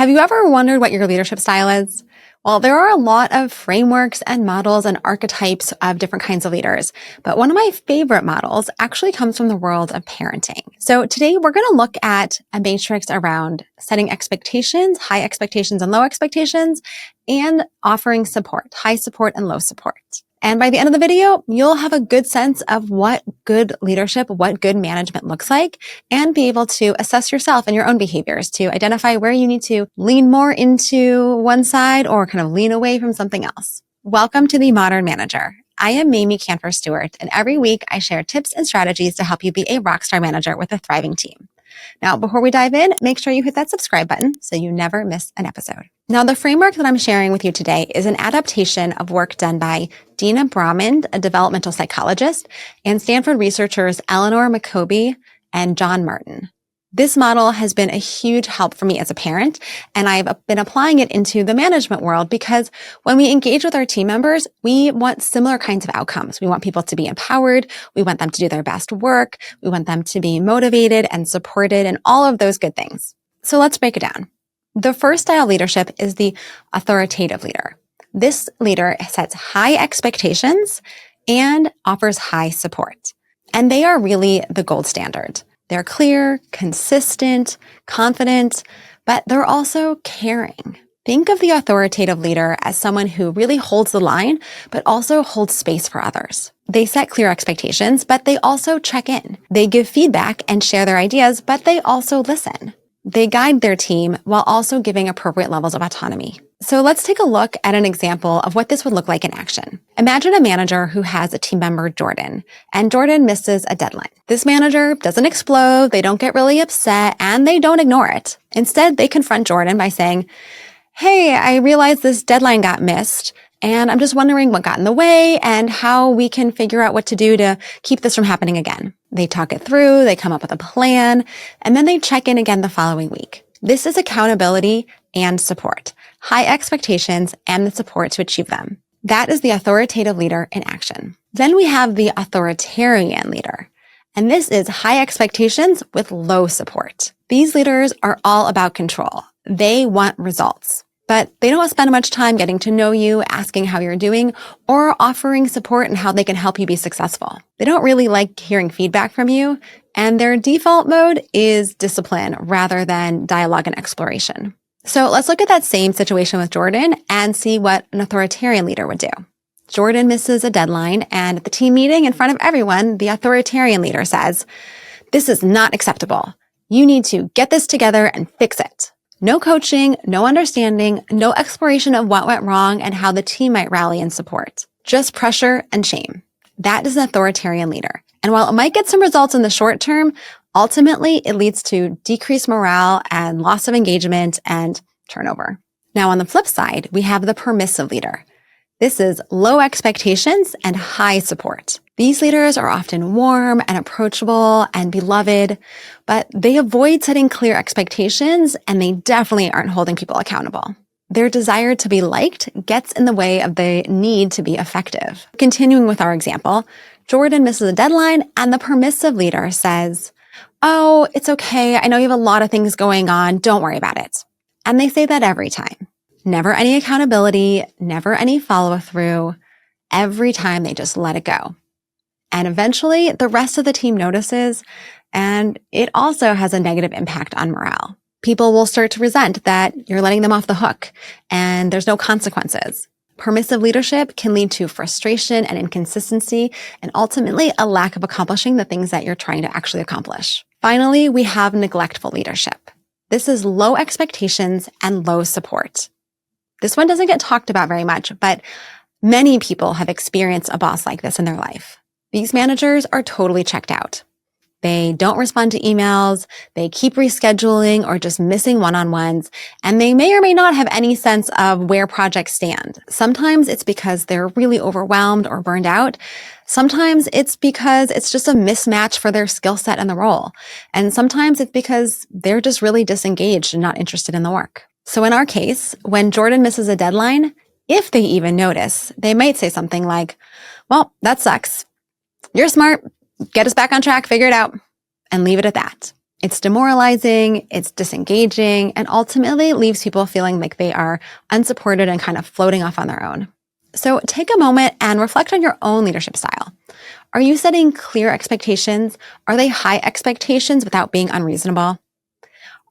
Have you ever wondered what your leadership style is? Well, there are a lot of frameworks and models and archetypes of different kinds of leaders, but one of my favorite models actually comes from the world of parenting. So today we're going to look at a matrix around setting expectations, high expectations and low expectations, and offering support, high support and low support. And by the end of the video, you'll have a good sense of what good leadership, what good management looks like, and be able to assess yourself and your own behaviors to identify where you need to lean more into one side or kind of lean away from something else. Welcome to the Modern Manager. I am Mamie Canfor-Stewart, and every week I share tips and strategies to help you be a rockstar manager with a thriving team. Now, before we dive in, make sure you hit that subscribe button so you never miss an episode. Now, the framework that I'm sharing with you today is an adaptation of work done by Dina Brahmand, a developmental psychologist, and Stanford researchers Eleanor McCoby and John Martin. This model has been a huge help for me as a parent, and I've been applying it into the management world because when we engage with our team members, we want similar kinds of outcomes. We want people to be empowered. We want them to do their best work. We want them to be motivated and supported and all of those good things. So let's break it down. The first style of leadership is the authoritative leader. This leader sets high expectations and offers high support. And they are really the gold standard. They're clear, consistent, confident, but they're also caring. Think of the authoritative leader as someone who really holds the line, but also holds space for others. They set clear expectations, but they also check in. They give feedback and share their ideas, but they also listen. They guide their team while also giving appropriate levels of autonomy. So let's take a look at an example of what this would look like in action. Imagine a manager who has a team member, Jordan, and Jordan misses a deadline. This manager doesn't explode, they don't get really upset, and they don't ignore it. Instead, they confront Jordan by saying, "Hey, I realized this deadline got missed, and I'm just wondering what got in the way and how we can figure out what to do to keep this from happening again." They talk it through, they come up with a plan, and then they check in again the following week. This is accountability and support, high expectations and the support to achieve them. That is the authoritative leader in action. Then we have the authoritarian leader, and this is high expectations with low support. These leaders are all about control. They want results. But they don't spend much time getting to know you, asking how you're doing, or offering support and how they can help you be successful. They don't really like hearing feedback from you, and their default mode is discipline rather than dialogue and exploration. So let's look at that same situation with Jordan and see what an authoritarian leader would do. Jordan misses a deadline, and at the team meeting in front of everyone, the authoritarian leader says, "This is not acceptable. You need to get this together and fix it." No coaching, no understanding, no exploration of what went wrong and how the team might rally and support. Just pressure and shame. That is an authoritarian leader. And while it might get some results in the short term, ultimately it leads to decreased morale and loss of engagement and turnover. Now on the flip side, we have the permissive leader. This is low expectations and high support. These leaders are often warm and approachable and beloved, but they avoid setting clear expectations and they definitely aren't holding people accountable. Their desire to be liked gets in the way of the need to be effective. Continuing with our example, Jordan misses a deadline and the permissive leader says, "Oh, it's okay. I know you have a lot of things going on. Don't worry about it." And they say that every time. Never any accountability, never any follow-through. Every time they just let it go. And eventually the rest of the team notices, and it also has a negative impact on morale. People will start to resent that you're letting them off the hook and there's no consequences. Permissive leadership can lead to frustration and inconsistency and ultimately a lack of accomplishing the things that you're trying to actually accomplish. Finally, we have neglectful leadership. This is low expectations and low support. This one doesn't get talked about very much, but many people have experienced a boss like this in their life. These managers are totally checked out. They don't respond to emails, they keep rescheduling or just missing one-on-ones, and they may or may not have any sense of where projects stand. Sometimes it's because they're really overwhelmed or burned out. Sometimes it's because it's just a mismatch for their skill set and the role. And sometimes it's because they're just really disengaged and not interested in the work. So in our case, when Jordan misses a deadline, if they even notice, they might say something like, "Well, that sucks. You're smart. Get us back on track, figure it out," and leave it at that. It's demoralizing, it's disengaging, and ultimately leaves people feeling like they are unsupported and kind of floating off on their own. So take a moment and reflect on your own leadership style. Are you setting clear expectations? Are they high expectations without being unreasonable?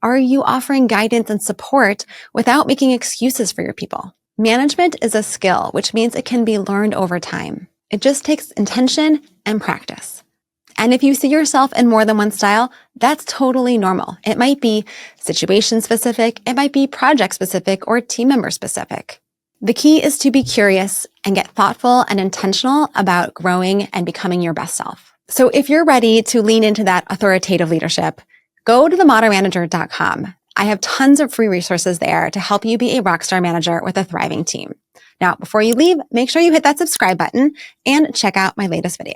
Are you offering guidance and support without making excuses for your people? Management is a skill, which means it can be learned over time. It just takes intention and practice. And if you see yourself in more than one style, that's totally normal. It might be situation specific, it might be project specific, or team member specific. The key is to be curious and get thoughtful and intentional about growing and becoming your best self. So if you're ready to lean into that authoritative leadership, go to themodernmanager.com. I have tons of free resources there to help you be a rockstar manager with a thriving team. Now, before you leave, make sure you hit that subscribe button and check out my latest video.